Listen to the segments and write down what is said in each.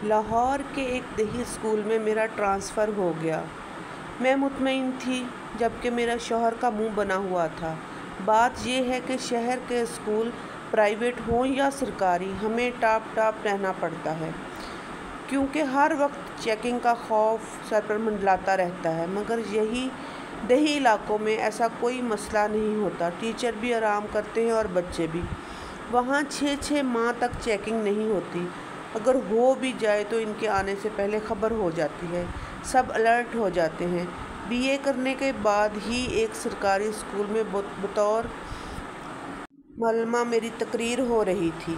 لاہور کے ایک دیہی اسکول میں میرا ٹرانسفر ہو گیا۔ میں مطمئن تھی جبکہ میرا شوہر کا منہ بنا ہوا تھا۔ بات یہ ہے کہ شہر کے اسکول پرائیویٹ ہوں یا سرکاری، ہمیں ٹاپ رہنا پڑتا ہے، کیونکہ ہر وقت چیکنگ کا خوف سر پر منڈلاتا رہتا ہے۔ مگر یہی دیہی علاقوں میں ایسا کوئی مسئلہ نہیں ہوتا، ٹیچر بھی آرام کرتے ہیں اور بچے بھی۔ وہاں 6 ماہ تک چیکنگ نہیں ہوتی، اگر ہو بھی جائے تو ان کے آنے سے پہلے خبر ہو جاتی ہے، سب الرٹ ہو جاتے ہیں۔ BA کرنے کے بعد ہی ایک سرکاری اسکول میں بطور معلمہ میری تقریر ہو رہی تھی۔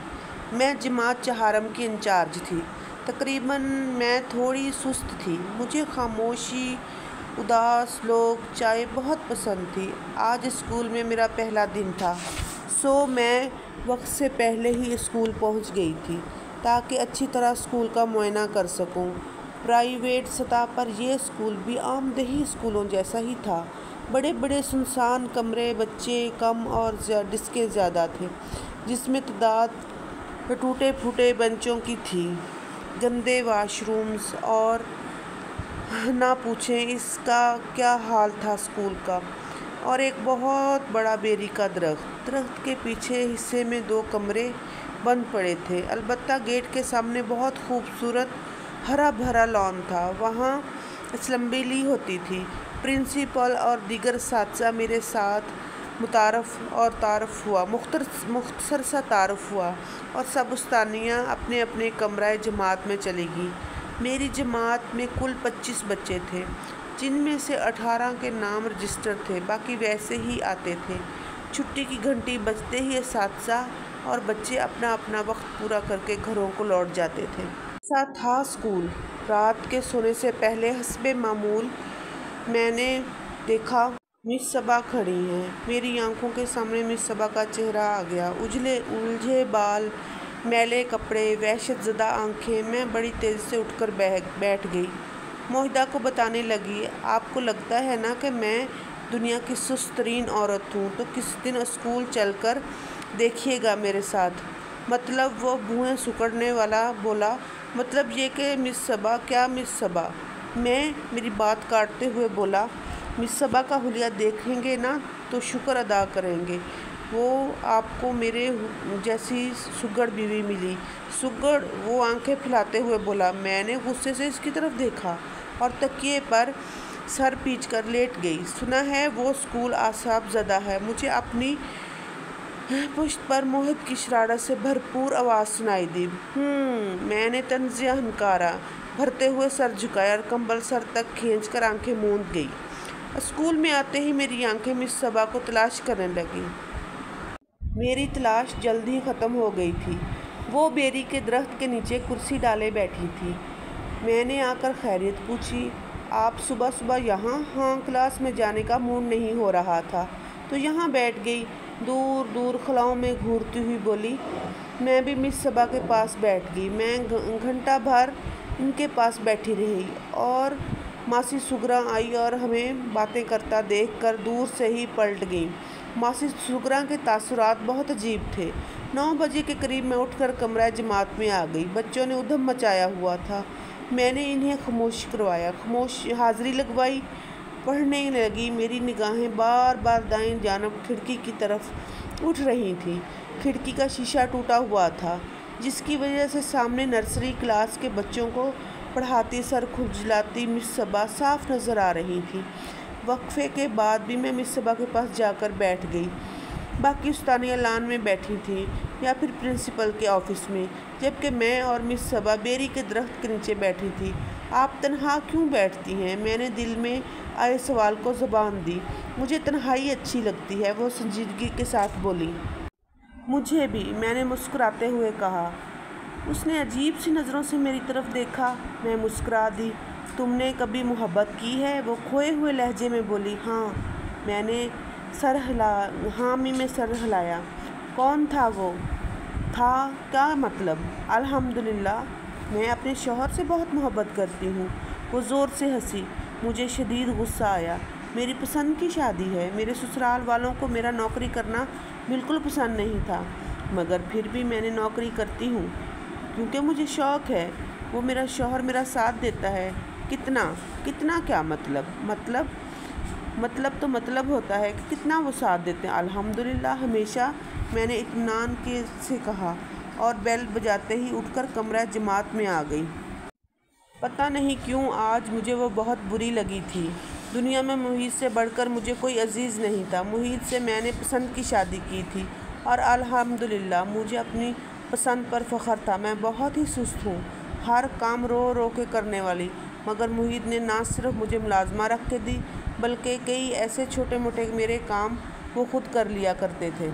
میں جماعت چہارم کی انچارج تھی۔ تقریباً میں تھوڑی سست تھی، مجھے خاموشی، اداس لوگ، چائے بہت پسند تھی۔ آج اسکول میں میرا پہلا دن تھا، سو میں وقت سے پہلے ہی اسکول پہنچ گئی تھی تاکہ اچھی طرح اسکول کا معائنہ کر سکوں۔ پرائیویٹ سطح پر یہ اسکول بھی عام دیہی اسکولوں جیسا ہی تھا، بڑے بڑے سنسان کمرے، بچے کم اور ڈسکیں زیادہ تھے، جس میں تعداد ٹوٹے پھوٹے بنچوں کی تھی، گندے واش رومز، اور نہ پوچھیں اس کا کیا حال تھا اسکول کا۔ اور ایک بہت بڑا بیری کا درخت کے پیچھے حصے میں 2 کمرے بند پڑے تھے، البتہ گیٹ کے سامنے بہت خوبصورت ہرا بھرا لان تھا، وہاں اسمبلی ہوتی تھی۔ پرنسپل اور دیگر اساتذہ میرے ساتھ مختصر سا تعارف ہوا اور سب استانیہ اپنے اپنے کمرہ جماعت میں چلی گئیں۔ میری جماعت میں کل 25 بچے تھے، جن میں سے 18 کے نام رجسٹر تھے، باقی ویسے ہی آتے تھے۔ چھٹی کی گھنٹی بجتے ہی اساتذہ اور بچے اپنا اپنا وقت پورا کر کے گھروں کو لوٹ جاتے تھے۔ ایسا تھا اسکول۔ رات کے سونے سے پہلے حسب معمول میں نے دیکھا مس صبا کھڑی ہیں۔ میری آنکھوں کے سامنے مس صبا کا چہرہ آ گیا، الجھے بال، میلے کپڑے، وحشت زدہ آنکھیں۔ میں بڑی تیزی سے اٹھ کر بیٹھ گئی۔ موہدہ کو بتانے لگی، آپ کو لگتا ہے نا کہ میں دنیا کی سست ترین عورت ہوں، تو کسی دن اسکول چل کر دیکھیے گا میرے ساتھ۔ مطلب؟ وہ بھویں سکڑنے والا بولا۔ مطلب یہ کہ مس صبا کیا مس صبا؟ میں میری بات کاٹتے ہوئے بولا، مس صبا کا حلیہ دیکھیں گے نا تو شکر ادا کریں گے، وہ آپ کو میرے جیسی سگڑ بیوی ملی۔ سگڑ؟ وہ آنکھیں پھیلاتے ہوئے بولا۔ میں نے غصے سے اس کی طرف دیکھا اور تکیے پر سر پیچ کر لیٹ گئی۔ سنا ہے وہ اسکول اعصاب زدہ ہے۔ مجھے اپنی پشت پر موہد کی شرارت سے بھرپور آواز سنائی دی۔ میں نے طنزیہ ہنکارا بھرتے ہوئے سر جھکایا اور کمبل سر تک کھینچ کر آنکھیں موند گئی۔ اسکول میں آتے ہی میری آنکھیں مس صبا کو تلاش کرنے لگیں۔ میری تلاش جلد ہی ختم ہو گئی تھی۔ وہ بیری کے درخت کے نیچے کرسی ڈالے بیٹھی تھی۔ میں نے آ کر خیریت پوچھی۔ آپ صبح صبح یہاں؟ ہاں، کلاس میں جانے کا موڈ نہیں ہو رہا تھا تو یہاں بیٹھ گئی۔ دور دور خلاؤں میں گھورتی ہوئی بولی۔ میں بھی مس صبا کے پاس بیٹھ گئی۔ میں گھنٹہ بھر ان کے پاس بیٹھی رہی اور ماسی سگرا آئی اور ہمیں باتیں کرتا دیکھ کر دور سے ہی پلٹ گئیں۔ ماسی سگرا کے تاثرات بہت عجیب تھے۔ 9 بجے کے قریب میں اٹھ کر کمرہ جماعت میں آ گئی۔ بچوں نے ادھم مچایا ہوا تھا، میں نے انہیں خاموش کروایا، حاضری لگوائی، پڑھنے لگی۔ میری نگاہیں بار بار دائیں جانب کھڑکی کی طرف اٹھ رہی تھیں۔ کھڑکی کا شیشہ ٹوٹا ہوا تھا، جس کی وجہ سے سامنے نرسری کلاس کے بچوں کو پڑھاتی سر کھجلاتی مس صبا صاف نظر آ رہی تھی۔ وقفے کے بعد بھی میں مس صبا کے پاس جا کر بیٹھ گئی۔ باقی استانیہ لان میں بیٹھی تھیں یا پھر پرنسپل کے آفس میں، جبکہ میں اور مس صبا بیری کے درخت کے نیچے بیٹھی تھی۔ آپ تنہا کیوں بیٹھتی ہیں؟ میں نے دل میں آئے سوال کو زبان دی۔ مجھے تنہائی اچھی لگتی ہے، وہ سنجیدگی کے ساتھ بولی۔ مجھے بھی، میں نے مسکراتے ہوئے کہا۔ اس نے عجیب سی نظروں سے میری طرف دیکھا۔ میں مسکرا دی۔ تم نے کبھی محبت کی ہے؟ وہ کھوئے ہوئے لہجے میں بولی۔ ہاں، میں نے حامی میں سر ہلایا۔ کون تھا وہ؟ تھا؟ کیا مطلب؟ الحمدللہ، میں اپنے شوہر سے بہت محبت کرتی ہوں۔ وہ زور سے ہنسی۔ مجھے شدید غصہ آیا۔ میری پسند کی شادی ہے۔ میرے سسرال والوں کو میرا نوکری کرنا بالکل پسند نہیں تھا، مگر پھر بھی میں نے نوکری کرتی ہوں کیونکہ مجھے شوق ہے۔ वो मेरा शौहर मेरा साथ देता है। कितना? कितना क्या मतलब तो मतलब होता है कि कितना वो साथ देते हैं। अल्हम्दुलिल्लाह, हमेशा मैंने इत्मीनान के से कहा और बेल बजाते ही उठकर कमरा जमात में आ गई। पता नहीं क्यों आज मुझे वो बहुत बुरी लगी थी। दुनिया में मुहीत से बढ़कर मुझे कोई अजीज़ नहीं था। मुहीत से मैंने पसंद की शादी की थी और अल्हम्दुलिल्लाह मुझे अपनी पसंद पर फ़ख्र था। मैं बहुत ही सुस्त हूँ, हर काम रो रो के करने वाली, मगर मुहीत ने ना सिर्फ मुझे मुलाजमा रख के दी बल्कि कई ऐसे छोटे मोटे मेरे काम वो खुद कर लिया करते थे।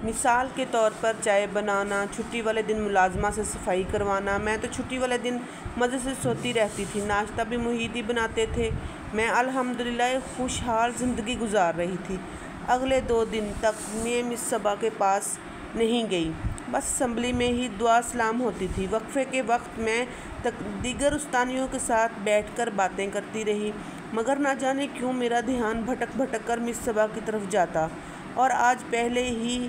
मिसाल के तौर पर चाय बनाना, छुट्टी वाले दिन मुलाजमा से सफाई करवाना। मैं तो छुट्टी वाले दिन मज़े से सोती रहती थी। नाश्ता भी मुहीत ही बनाते थे। मैं अल्हम्दुलिल्लाह एक खुशहाल ज़िंदगी गुजार रही थी। अगले 2 दिन तक मैं मिस सबा के पास नहीं गई, बस असम्बली में ही दुआ सलाम होती थी। वक्फे के वक्त मैं दीगर उस्तानियों के साथ बैठकर बातें करती रही, मगर ना जाने क्यों मेरा ध्यान भटक भटक कर मिस सबा की तरफ जाता और आज पहले ही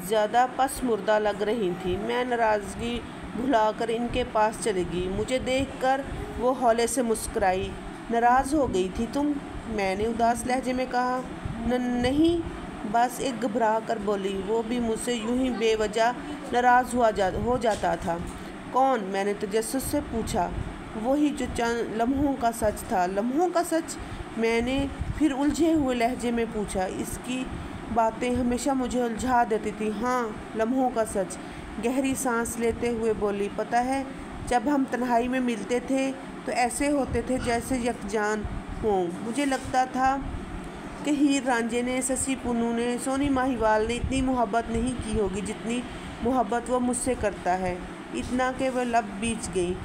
ज़्यादा पसमुर्दा लग रही थी। मैं नाराज़गी भुलाकर इनके पास चली गई। मुझे देखकर वो हौले से मुस्कुराई। नाराज़ हो गई थी तुम? मैंने उदास लहजे में कहा। नहीं, बस एक घबरा कर बोली। वो भी मुझसे यूं ही बेवजह नाराज़ हो जाता था। कौन? मैंने तजस्सुस से पूछा। वही जो चंद लम्हों का सच था। लम्हों का सच? मैंने फिर उलझे हुए लहजे में पूछा। इसकी बातें हमेशा मुझे उलझा देती थी। हाँ, लम्हों का सच। गहरी सांस लेते हुए बोली। पता है, जब हम तन्हाई में मिलते थे तो ऐसे होते थे जैसे यकजान हों। मुझे लगता था कि हीर रांझे ने, ससी पुन्नू ने, सोनी माहीवाल ने इतनी मोहब्बत नहीं की होगी जितनी मोहब्बत वो मुझसे करता है। इतना कि वह लब बीच गई।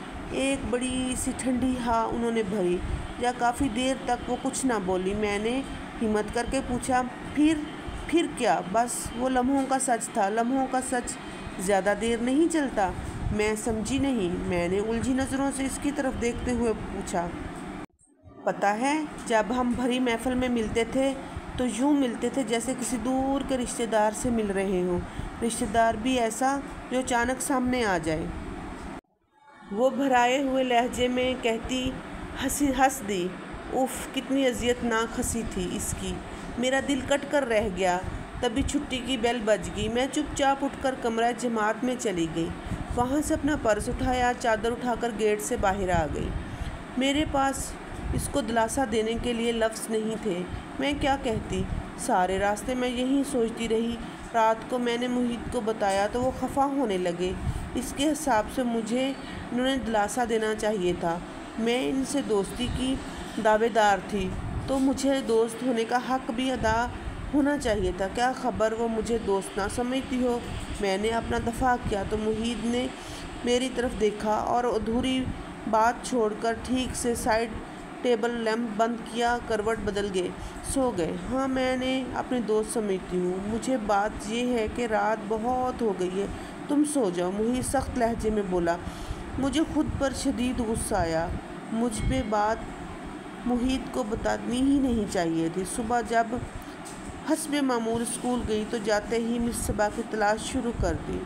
एक बड़ी सी ठंडी हाँ उन्होंने भरी। या काफ़ी देर तक वो कुछ ना बोली। मैंने हिम्मत करके पूछा, फिर क्या? बस वो लम्हों का सच था। लम्हों का सच ज़्यादा देर नहीं चलता। मैं समझी नहीं। मैंने उलझी नज़रों से इसकी तरफ देखते हुए पूछा। पता है, जब हम भरी महफिल में मिलते थे तो यूँ मिलते थे जैसे किसी दूर के रिश्तेदार से मिल रहे हों। रिश्तेदार भी ऐसा जो अचानक सामने आ जाए। वो भराए हुए लहजे में कहती, हंस दी। उफ़, कितनी अजियतनाक हंसी थी इसकी। मेरा दिल कट कर रह गया। तभी छुट्टी की बेल बज गई। मैं चुपचाप उठकर कमरा जमात में चली गई। वहाँ से अपना पर्स उठाया, चादर उठाकर गेट से बाहर आ गई। मेरे पास इसको दिलासा देने के लिए लफ्ज़ नहीं थे। मैं क्या कहती? सारे रास्ते मैं यही सोचती रही। रात को मैंने मुहीत को बताया तो वो खफा होने लगे। इसके हिसाब से मुझे इन्होंने दिलासा देना चाहिए था। मैं इनसे दोस्ती की दावेदार थी तो मुझे दोस्त होने का हक़ भी अदा होना चाहिए था। क्या खबर वो मुझे दोस्त ना समझती हो। मैंने अपना दफ़ा किया तो मुहीत ने मेरी तरफ देखा और अधूरी बात छोड़कर ठीक से साइड टेबल लैंप बंद किया, करवट बदल गए, सो गए। हाँ, मैंने अपने दोस्त समझती हूँ। मुझे बात ये है कि रात बहुत हो गई है, तुम सो जाओ। मुहीत सख्त लहजे में बोला। मुझे खुद पर शदीद गुस्सा आया। मुझ पे बात मुहीत को बतानी ही नहीं चाहिए थी। सुबह जब हस्बे मामूल स्कूल गई तो जाते ही मिस सबा की तलाश शुरू कर दी,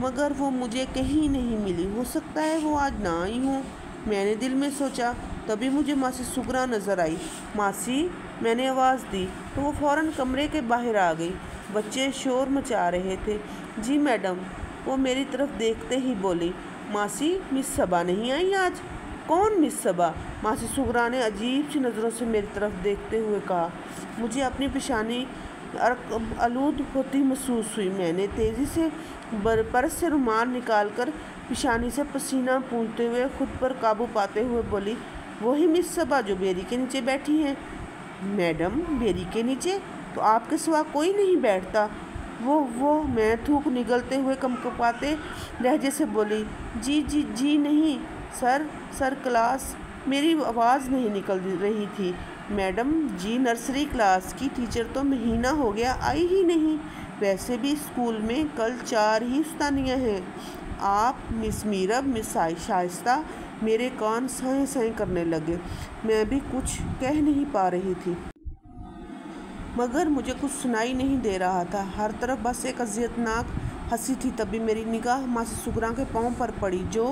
मगर वो मुझे कहीं नहीं मिली। हो सकता है वो आज ना आई हो, मैंने दिल में सोचा। तभी मुझे मासी सुगरा नज़र आई। मासी, मैंने आवाज़ दी तो वो फ़ौरन कमरे के बाहर आ गई। बच्चे शोर मचा रहे थे। जी मैडम, वो मेरी तरफ देखते ही बोली। मासी, मिस सबा नहीं आई आज? कौन मिस सबा? मासी सुगरा ने अजीब सी नज़रों से मेरी तरफ देखते हुए कहा। मुझे अपनी पेशानी आलूद होती महसूस हुई। मैंने तेज़ी से पर्स से रुमाल निकालकर पेशानी से पसीना पूंछते हुए खुद पर काबू पाते हुए बोली, वही मिस सबा जो बेरी के नीचे बैठी हैं। मैडम, बेरी के नीचे? तो आपके सिवा कोई नहीं बैठता। वो मैं थूक निगलते हुए कमकमाते लहजे से बोली। जी नहीं सर क्लास। मेरी आवाज़ नहीं निकल रही थी। मैडम जी, नर्सरी क्लास की टीचर तो महीना हो गया आई ही नहीं। वैसे भी स्कूल में कल 4 ही उस्तानियाँ हैं। आप, मिस मीरब, मिस शाइस्ता। मेरे कान साएं साएं करने लगे। मैं भी कुछ कह नहीं पा रही थी, मगर मुझे कुछ सुनाई नहीं दे रहा था। हर तरफ बस एक अजियतनाक हंसी थी तभी मेरी निगाह मासी सुगरा के पाँव पर पड़ी जो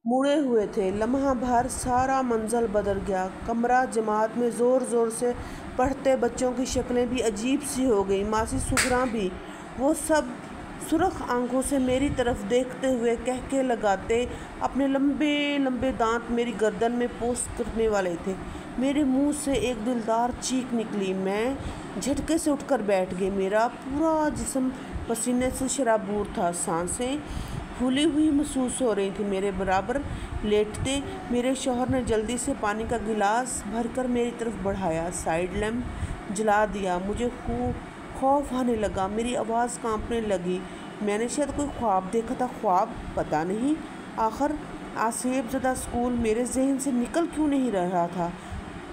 मुड़े हुए थे। लम्हा भर सारा मंजर बदल गया। कमरा जमात में ज़ोर ज़ोर से पढ़ते बच्चों की शक्लें भी अजीब सी हो गई, मासी सुगरा भी। वो सब सुर्ख आंखों से मेरी तरफ देखते हुए कहके लगाते अपने लंबे लंबे दांत मेरी गर्दन में पोंछ करने वाले थे। मेरे मुंह से एक दिलदार चीख निकली। मैं झटके से उठकर बैठ गई। मेरा पूरा जिस्म पसीने से शराबूर था। सांसें फूली हुई महसूस हो रही थी। मेरे बराबर लेटते मेरे शौहर ने जल्दी से पानी का गिलास भरकर मेरी तरफ बढ़ाया, साइड लैंप जला दिया। मुझे खौफ आने लगा, मेरी आवाज़ कांपने लगी। मैंने शायद कोई ख्वाब देखा था। ख्वाब? पता नहीं। आखिर आसेब ज़दा स्कूल मेरे जहन से निकल क्यों नहीं रहा था।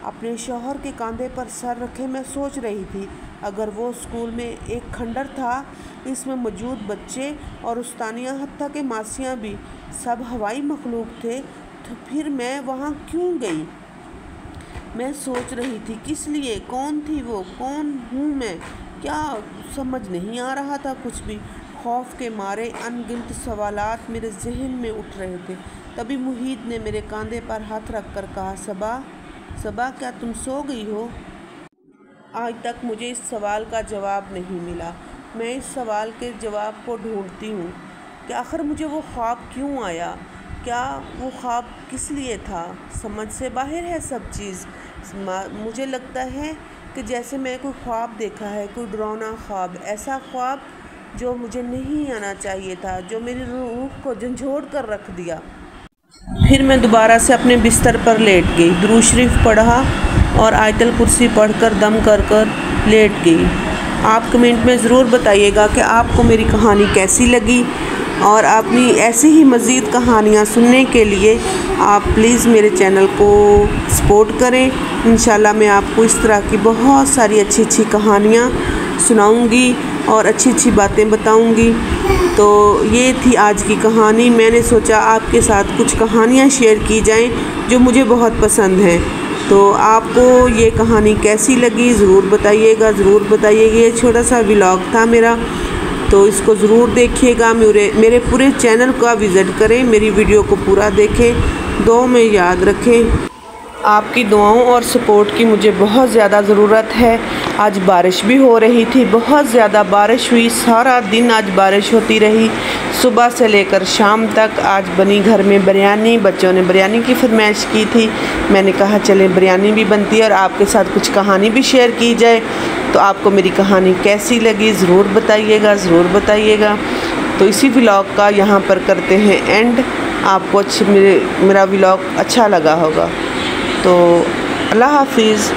अपने शौहर के कंधे पर सर रखे मैं सोच रही थी, अगर वो स्कूल में एक खंडर था, इसमें मौजूद बच्चे और उस्तानियाँ हत्ता के मासियाँ भी सब हवाई मखलूक थे, तो फिर मैं वहाँ क्यों गई? मैं सोच रही थी किस लिए, कौन थी वो, कौन हूँ मैं, क्या समझ नहीं आ रहा था कुछ भी। खौफ के मारे अनगिनत सवालात मेरे जहन में उठ रहे थे। तभी मुहीद ने मेरे कंधे पर हाथ रख कर कहा, सबा सबा क्या तुम सो गई हो? आज तक मुझे इस सवाल का जवाब नहीं मिला। मैं इस सवाल के जवाब को ढूंढती हूँ कि आखिर मुझे वो ख्वाब क्यों आया, क्या वो ख्वाब किस लिए था। समझ से बाहर है सब चीज़। मुझे लगता है कि जैसे मैं कोई ख्वाब देखा है, कोई डरावना ख्वाब, ऐसा ख्वाब जो मुझे नहीं आना चाहिए था, जो मेरी रूह को झंझोड़ कर रख दिया। फिर मैं दोबारा से अपने बिस्तर पर लेट गई, दुरूद शरीफ पढ़ा और आयतल कुर्सी पढ़कर दम कर कर लेट गई। आप कमेंट में ज़रूर बताइएगा कि आपको मेरी कहानी कैसी लगी, और अपनी ऐसी ही मज़ीद कहानियाँ सुनने के लिए आप प्लीज़ मेरे चैनल को सपोर्ट करें। इंशाल्लाह मैं आपको इस तरह की बहुत सारी अच्छी अच्छी कहानियाँ सुनाऊंगी और अच्छी अच्छी बातें बताऊंगी। तो ये थी आज की कहानी। मैंने सोचा आपके साथ कुछ कहानियाँ शेयर की जाएं जो मुझे बहुत पसंद हैं। तो आपको ये कहानी कैसी लगी ज़रूर बताइएगा, ज़रूर बताइएगा। ये छोटा सा व्लॉग था मेरा, तो इसको ज़रूर देखिएगा। मेरे पूरे चैनल का विज़िट करें, मेरी वीडियो को पूरा देखें, दुआ में याद रखें। आपकी दुआओं और सपोर्ट की मुझे बहुत ज़्यादा ज़रूरत है। आज बारिश भी हो रही थी, बहुत ज़्यादा बारिश हुई, सारा दिन आज बारिश होती रही, सुबह से लेकर शाम तक। आज बनी घर में बिरयानी, बच्चों ने बिरयानी की फरमाइश की थी। मैंने कहा चलें बिरयानी भी बनती है और आपके साथ कुछ कहानी भी शेयर की जाए। तो आपको मेरी कहानी कैसी लगी ज़रूर बताइएगा, ज़रूर बताइएगा। तो इसी व्लॉग का यहाँ पर करते हैं एंड। आपको मेरा व्लॉग अच्छा लगा होगा, तो अल्लाह हाफिज़।